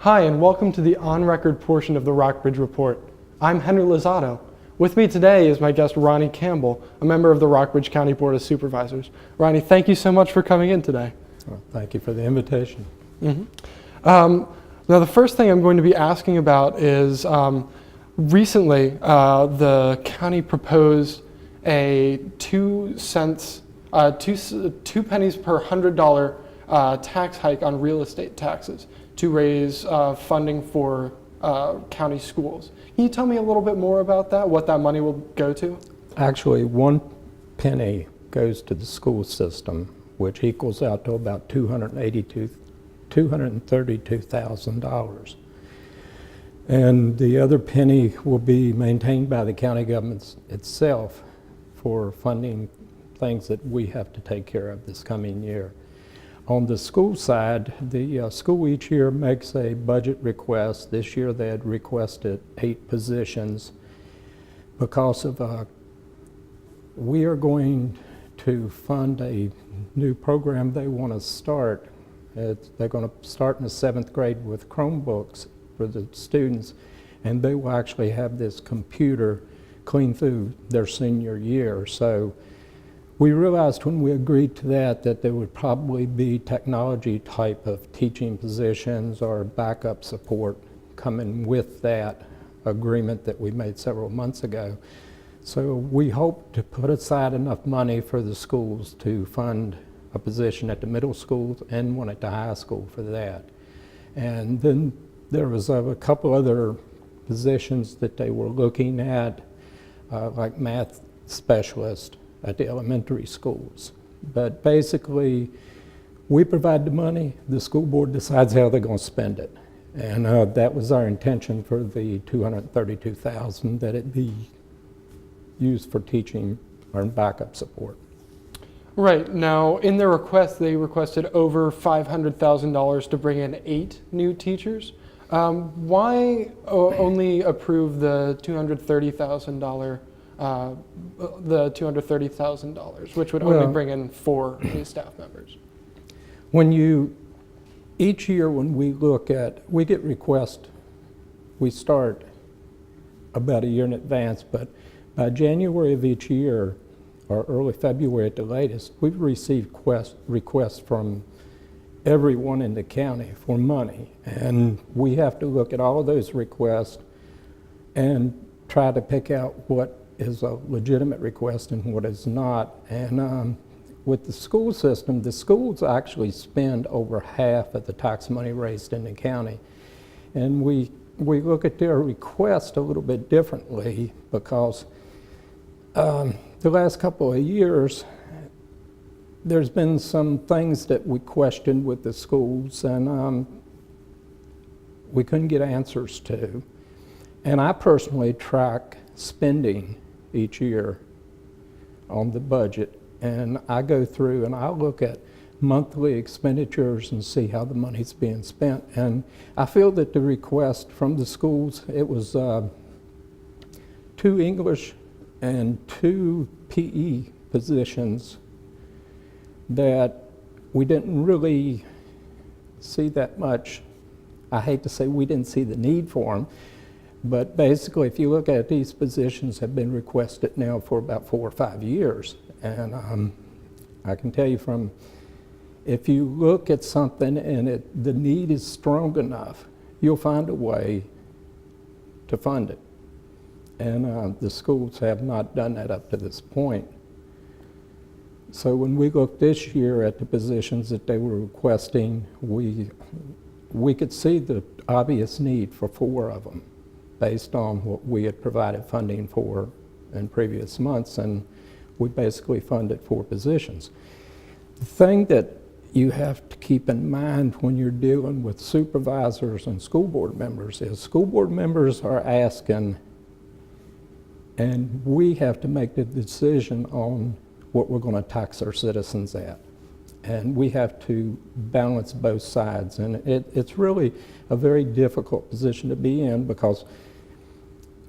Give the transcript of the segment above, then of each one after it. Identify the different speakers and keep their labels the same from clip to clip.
Speaker 1: Hi, and welcome to the on-record portion of the Rockbridge Report. I'm Henry Lozado. With me today is my guest, Ronnie Campbell, a member of the Rockbridge County Board of Supervisors. Ronnie, thank you so much for coming in today.
Speaker 2: Well, thank you for the invitation.
Speaker 1: Now, the first thing I'm going to be asking about is recently the county proposed a 2 pennies per $100 tax hike on real estate taxes to raise funding for county schools. Can you tell me a little bit more about that, what that money will go to?
Speaker 2: Actually, 1 penny goes to the school system, which equals out to about $232,000. And the other penny will be maintained by the county government itself for funding things that we have to take care of this coming year. On the school side, the school each year makes a budget request. This year they had requested 8 positions because of we are going to fund a new program they want to start. They're going to start in the 7th grade with Chromebooks for the students, and they will actually have this computer clean through their senior year. So we realized when we agreed to that there would probably be technology type of teaching positions or backup support coming with that agreement that we made several months ago. So we hope to put aside enough money for the schools to fund a position at the middle school and one at the high school for that. And then there was a couple other positions that they were looking at, like math specialist at the elementary schools. But basically, we provide the money, the school board decides how they're going to spend it. And that was our intention for the $232,000, that it be used for teaching or backup support.
Speaker 1: Right. Now, in their request, they requested over $500,000 to bring in 8 new teachers. Why only approve the $230,000? The $230,000, which would only bring in 4 new staff members.
Speaker 2: Each year when we look at, we get requests, we start about a year in advance, but by January of each year, or early February at the latest, we've received requests from everyone in the county for money. And we have to look at all of those requests and try to pick out what is a legitimate request and what is not. And with the school system, the schools actually spend over half of the tax money raised in the county. And we look at their request a little bit differently because the last couple of years, there's been some things that we questioned with the schools and we couldn't get answers to. And I personally track spending each year on the budget, and I go through and I look at monthly expenditures and see how the money's being spent. And I feel that the request from the schools, it was 2 English and 2 PE positions that we didn't really see that much. I hate to say we didn't see the need for them, but basically, if you look at these positions have been requested now for about 4 or 5 years. And I can tell you if you look at something and the need is strong enough, you'll find a way to fund it. And the schools have not done that up to this point. So when we looked this year at the positions that they were requesting, we could see the obvious need for 4 of them, based on what we had provided funding for in previous months, and we basically funded 4 positions. The thing that you have to keep in mind when you're dealing with supervisors and school board members is school board members are asking, and we have to make the decision on what we're going to tax our citizens at. And we have to balance both sides, and it's really a very difficult position to be in because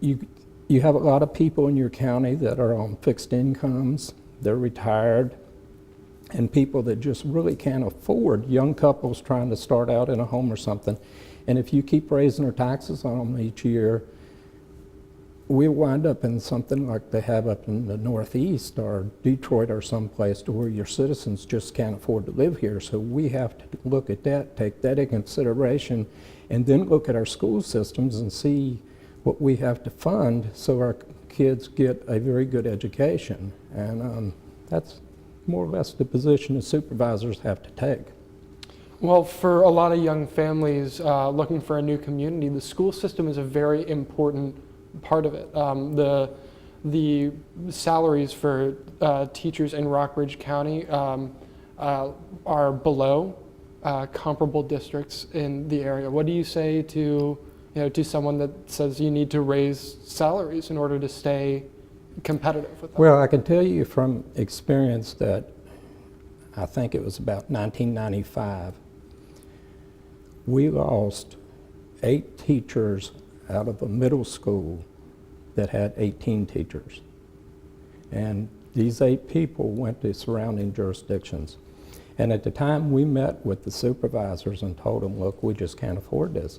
Speaker 2: you have a lot of people in your county that are on fixed incomes, they're retired, and people that just really can't afford, young couples trying to start out in a home or something. And if you keep raising their taxes on them each year, we wind up in something like they have up in the Northeast or Detroit or someplace to where your citizens just can't afford to live here. So we have to look at that, take that into consideration, and then look at our school systems and see what we have to fund so our kids get a very good education. And that's more or less the position the supervisors have to take.
Speaker 1: Well, for a lot of young families looking for a new community, the school system is a very important part of it. The salaries for teachers in Rockbridge County are below comparable districts in the area. What do you say to someone that says you need to raise salaries in order to stay competitive with them?
Speaker 2: Well, I can tell you from experience that I think it was about 1995, we lost 8 teachers out of a middle school that had 18 teachers. And these 8 people went to surrounding jurisdictions. And at the time we met with the supervisors and told them, look, we just can't afford this.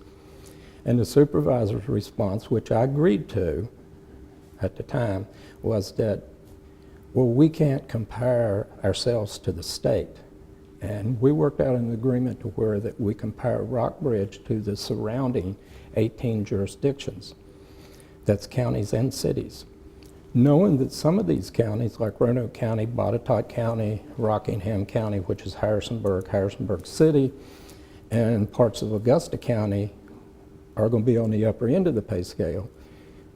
Speaker 2: And the supervisor's response, which I agreed to at the time, was that, well, we can't compare ourselves to the state. And we worked out an agreement to where that we compare Rockbridge to the surrounding 18 jurisdictions. That's counties and cities. Knowing that some of these counties, like Roanoke County, Botetourt County, Rockingham County, which is Harrisonburg City, and parts of Augusta County are going to be on the upper end of the pay scale.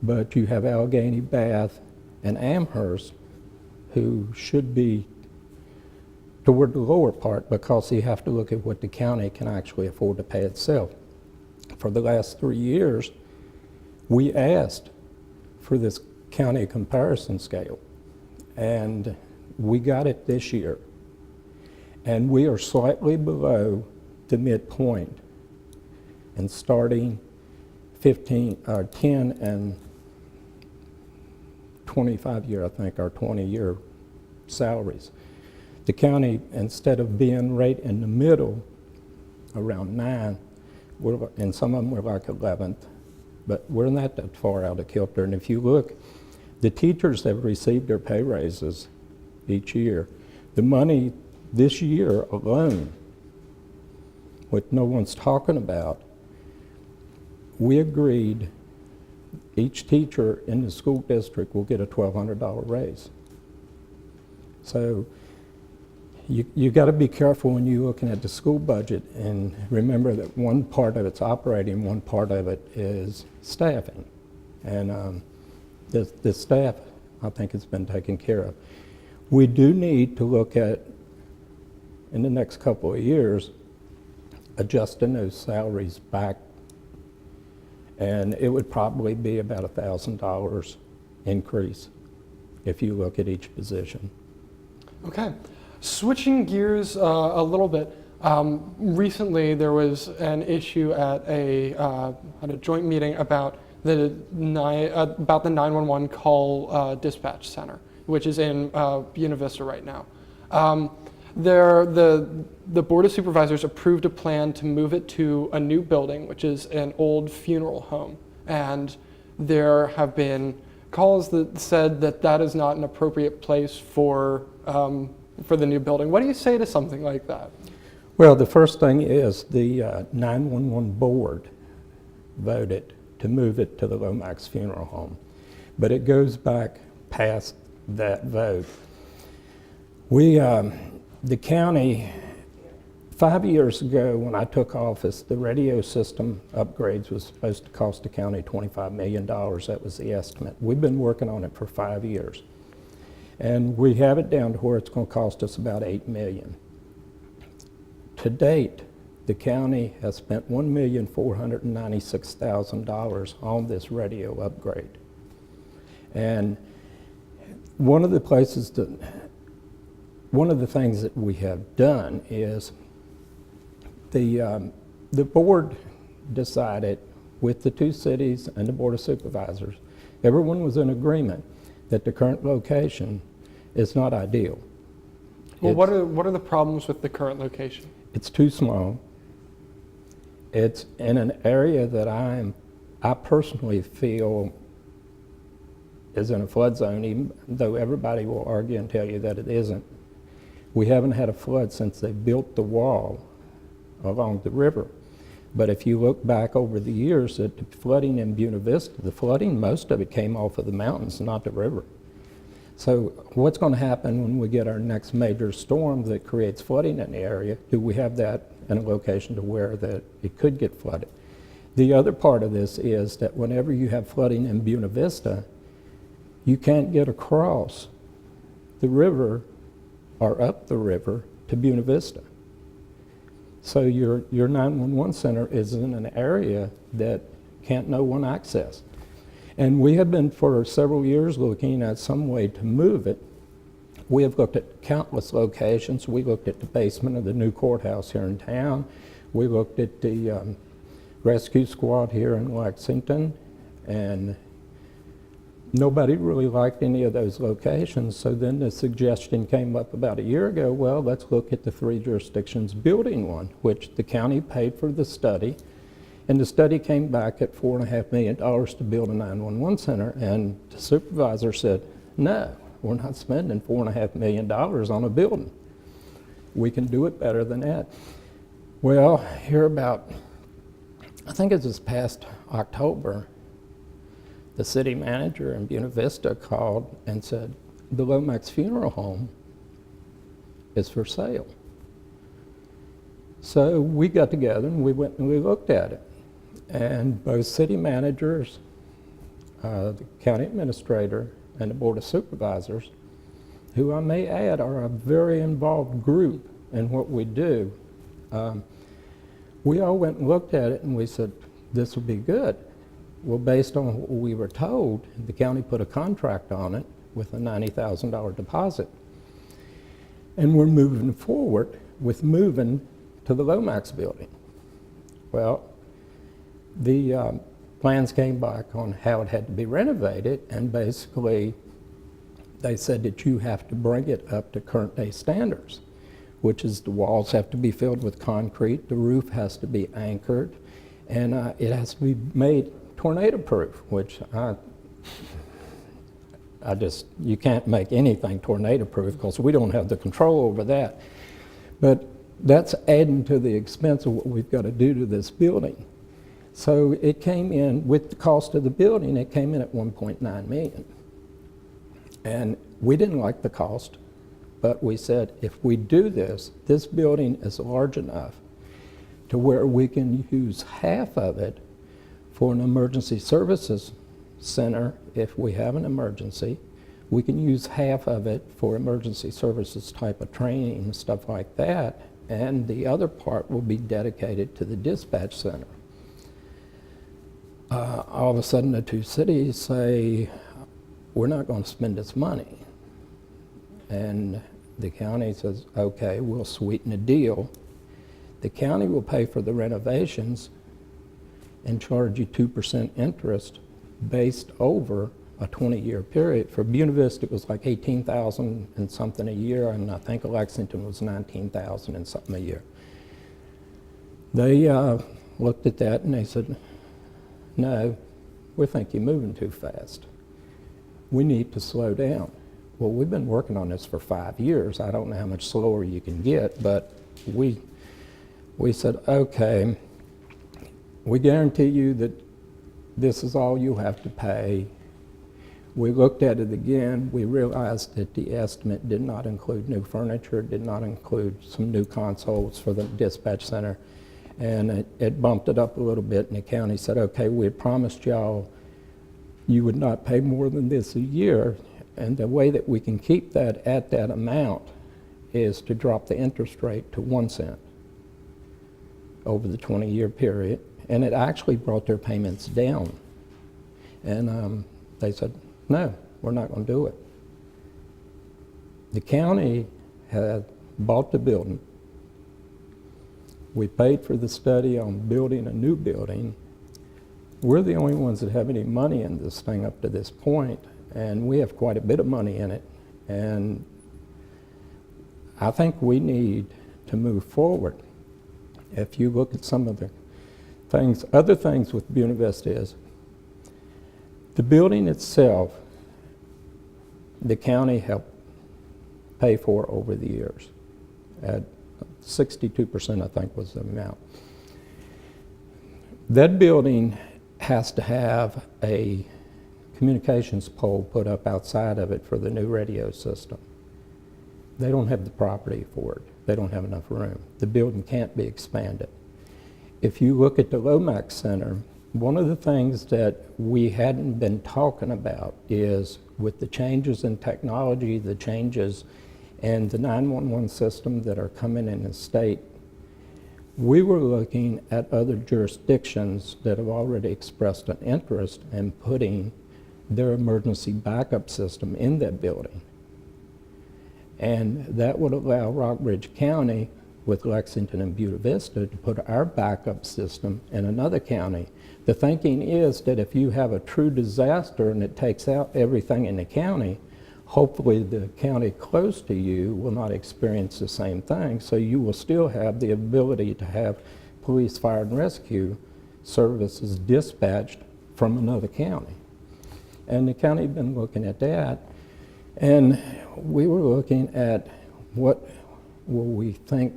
Speaker 2: But you have Allegheny, Bath, and Amherst who should be toward the lower part because you have to look at what the county can actually afford to pay itself. For the last 3 years, we asked for this county comparison scale, and we got it this year. And we are slightly below the midpoint, and starting 10 and 25-year, I think, or 20-year salaries. The county, instead of being right in the middle, around 9, and some of them were like 11th, but we're not that far out of kilter. And if you look, the teachers have received their pay raises each year. The money this year alone, what no one's talking about, we agreed each teacher in the school district will get a $1,200 raise. So you got to be careful when you're looking at the school budget and remember that one part of it's operating, one part of it is staffing. And the staff, I think, has been taken care of. We do need to look at, in the next couple of years, adjusting those salaries back. And it would probably be about $1,000 increase if you look at each position.
Speaker 1: Okay. Switching gears a little bit, recently there was an issue at a joint meeting about the 911 call dispatch center, which is in Buena Vista right now. The Board of Supervisors approved a plan to move it to a new building, which is an old funeral home. And there have been calls that said that that is not an appropriate place for the new building. What do you say to something like that?
Speaker 2: Well, the first thing is the 911 board voted to move it to the Lomax Funeral Home. But it goes back past that vote. The county, 5 years ago when I took office, the radio system upgrades was supposed to cost the county $25 million. That was the estimate. We've been working on it for 5 years. And we have it down to where it's going to cost us about $8 million. To date, the county has spent $1,496,000 on this radio upgrade. And one of the things that we have done is the board decided with the 2 cities and the Board of Supervisors, everyone was in agreement that the current location is not ideal.
Speaker 1: Well, what are the problems with the current location?
Speaker 2: It's too small. It's in an area that I personally feel is in a flood zone, even though everybody will argue and tell you that it isn't. We haven't had a flood since they built the wall along the river. But if you look back over the years at the flooding in Buena Vista, the flooding, most of it came off of the mountains, not the river. So what's going to happen when we get our next major storm that creates flooding in the area? Do we have that in a location to where that it could get flooded? The other part of this is that whenever you have flooding in Buena Vista, you can't get across the river or up the river to Buena Vista. So your 911 center is in an area that can't no one access. And we have been for several years looking at some way to move it. We have looked at countless locations. We looked at the basement of the new courthouse here in town. We looked at the rescue squad here in Lexington, and nobody really liked any of those locations. So then the suggestion came up about a year ago, well, let's look at the 3 jurisdictions building one, which the county paid for the study. And the study came back at $4.5 million to build a 911 center. And the supervisor said, no, we're not spending $4.5 million on a building. We can do it better than that. Well, here about, I think it was this past October, the city manager in Buena Vista called and said, the Lomax Funeral Home is for sale. So we got together and we went and we looked at it. And both city managers, the county administrator, and the board of supervisors, who I may add are a very involved group in what we do, we all went and looked at it and we said, this would be good. Well, based on what we were told, the county put a contract on it with a $90,000 deposit. And we're moving forward with moving to the Lomax building. Well, the plans came back on how it had to be renovated, and basically they said that you have to bring it up to current day standards, which is the walls have to be filled with concrete, the roof has to be anchored, and it has to be made tornado proof, which you can't make anything tornado proof because we don't have the control over that. But that's adding to the expense of what we've got to do to this building. So it came in, with the cost of the building, it came in at $1.9 million. And we didn't like the cost, but we said, if we do this, this building is large enough to where we can use half of it for an emergency services center if we have an emergency. We can use half of it for emergency services type of training and stuff like that, and the other part will be dedicated to the dispatch center. All of a sudden the two cities say, we're not going to spend this money. And the county says, okay, we'll sweeten the deal. The county will pay for the renovations and charge you 2% interest based over a 20-year period. For Buena Vista, it was like $18,000 and something a year, and I think Lexington was $19,000 and something a year. They looked at that and they said, no, we think you're moving too fast. We need to slow down. Well, we've been working on this for 5 years. I don't know how much slower you can get, but we said, okay, we guarantee you that this is all you have to pay. We looked at it again. We realized that the estimate did not include new furniture, did not include some new consoles for the dispatch center. And it bumped it up a little bit, and the county said, okay, we had promised y'all you would not pay more than this a year, and the way that we can keep that at that amount is to drop the interest rate to 1 cent over the 20-year period, and it actually brought their payments down. And they said, no, we're not going to do it. The county had bought the building. We paid for the study on building a new building. We're the only ones that have any money in this thing up to this point, and we have quite a bit of money in it. And I think we need to move forward. If you look at some of the things, other things with Buena Vista is, the building itself, the county helped pay for over the years. At 62%, I think, was the amount. That building has to have a communications pole put up outside of it for the new radio system. They don't have the property for it. They don't have enough room. The building can't be expanded. If you look at the Lomax Center, one of the things that we hadn't been talking about is, with the changes in technology, the changes in the 911 system that are coming in the state, we were looking at other jurisdictions that have already expressed an interest in putting their emergency backup system in that building. And that would allow Rockbridge County, with Lexington and Buena Vista, to put our backup system in another county. The thinking is that if you have a true disaster and it takes out everything in the county, hopefully the county close to you will not experience the same thing, so you will still have the ability to have police, fire, and rescue services dispatched from another county. And the county had been looking at that, and we were looking at what will we think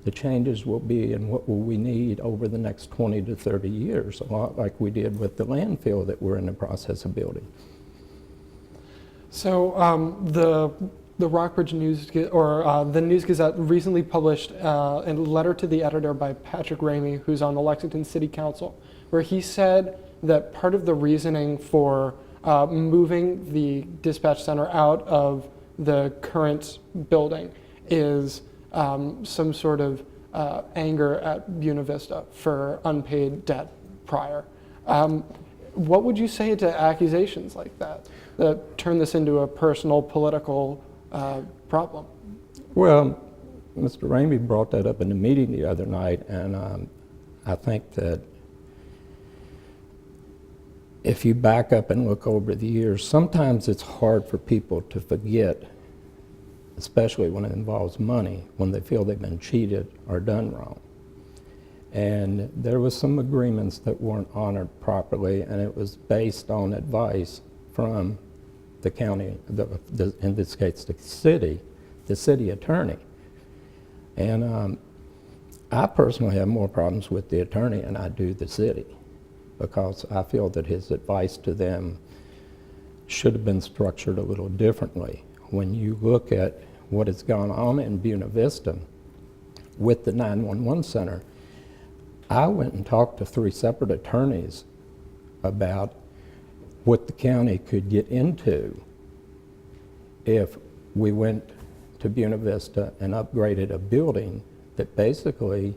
Speaker 2: the changes will be and what will we need over the next 20 to 30 years, a lot like we did with the landfill that we're in the process of building.
Speaker 1: So the Rockbridge News, the News Gazette recently published a letter to the editor by Patrick Ramey, who's on the Lexington City Council, where he said that part of the reasoning for moving the dispatch center out of the current building is some sort of anger at Buena Vista for unpaid debt prior. What would you say to accusations like that turn this into a personal political problem?
Speaker 2: Well, Mr. Ramey brought that up in the meeting the other night, and I think that if you back up and look over the years, sometimes it's hard for people to forget, especially when it involves money, when they feel they've been cheated or done wrong. And there was some agreements that weren't honored properly, and it was based on advice from the county, in this case the city attorney. And I personally have more problems with the attorney than I do the city, because I feel that his advice to them should have been structured a little differently. When you look at what has gone on in Buena Vista with the 911 center, I went and talked to 3 separate attorneys about what the county could get into if we went to Buena Vista and upgraded a building that basically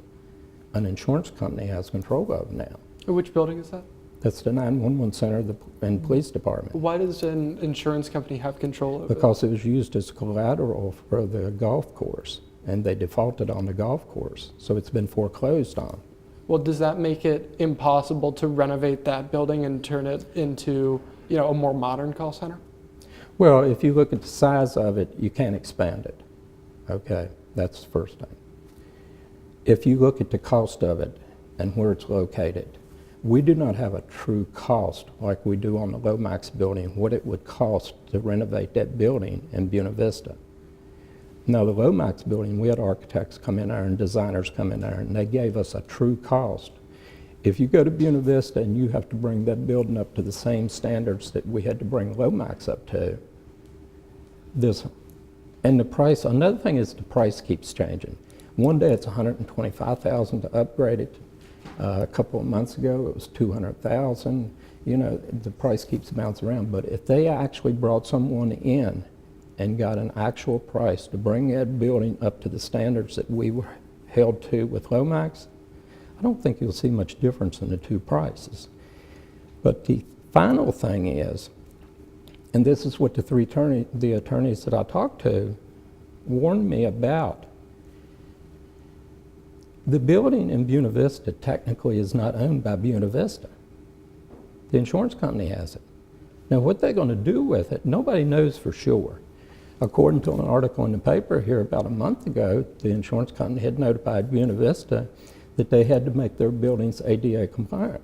Speaker 2: an insurance company has control of now.
Speaker 1: Which building is that?
Speaker 2: That's the 911 center and police department.
Speaker 1: Why does an insurance company have control of it?
Speaker 2: Because it was used as collateral for the golf course, and they defaulted on the golf course, so it's been foreclosed on.
Speaker 1: Well, does that make it impossible to renovate that building and turn it into, a more modern call center?
Speaker 2: Well, if you look at the size of it, you can't expand it. Okay, that's the first thing. If you look at the cost of it and where it's located, we do not have a true cost like we do on the Lomax building, what it would cost to renovate that building in Buena Vista. Now, the Lomax building, we had architects come in there and designers come in there, and they gave us a true cost. If you go to Buena Vista and you have to bring that building up to the same standards that we had to bring Lomax up to, and the price, another thing is the price keeps changing. One day it's $125,000 to upgrade it. A couple of months ago it was $200,000. The price keeps bouncing around, but if they actually brought someone in and got an actual price to bring that building up to the standards that we were held to with Lomax, I don't think you'll see much difference in the two prices. But the final thing is, and this is what the attorneys that I talked to warned me about, the building in Buena Vista technically is not owned by Buena Vista. The insurance company has it. Now, what they're going to do with it, nobody knows for sure. According to an article in the paper here about a month ago, the insurance company had notified Buena Vista that they had to make their buildings ADA compliant.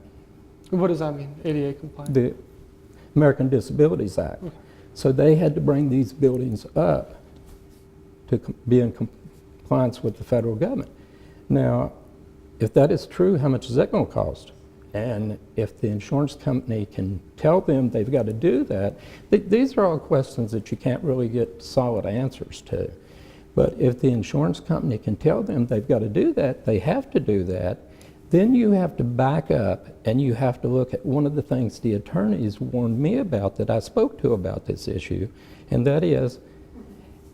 Speaker 1: What does that mean, ADA compliant?
Speaker 2: The American Disabilities Act.
Speaker 1: Okay.
Speaker 2: So they had to bring these buildings up to be in compliance with the federal government. Now, if that is true, how much is that going to cost? And if the insurance company can tell them they've got to do that, these are all questions that you can't really get solid answers to. But if the insurance company can tell them they've got to do that, they have to do that, then you have to back up and you have to look at one of the things the attorneys warned me about that I spoke to about this issue, and that is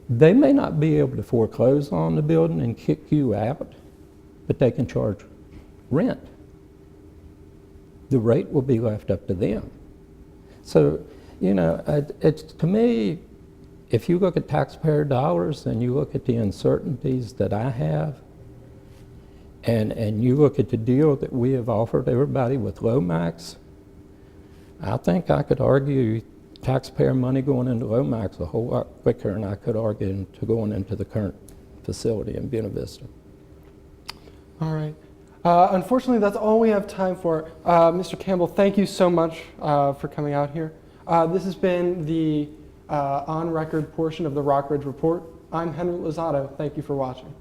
Speaker 2: they may not be able to foreclose on the building and kick you out, but they can charge rent. The rate will be left up to them. So, you know, it's, to me, if you look at taxpayer dollars and you look at the uncertainties that I have, and you look at the deal that we have offered everybody with Lomax, I think I could argue taxpayer money going into Lomax a whole lot quicker than I could argue into going into the current facility in Buena Vista.
Speaker 1: All right. Unfortunately, that's all we have time for. Mr. Campbell, thank you so much for coming out here. This has been the on-record portion of the Rockridge Report. I'm Henry Lozado. Thank you for watching.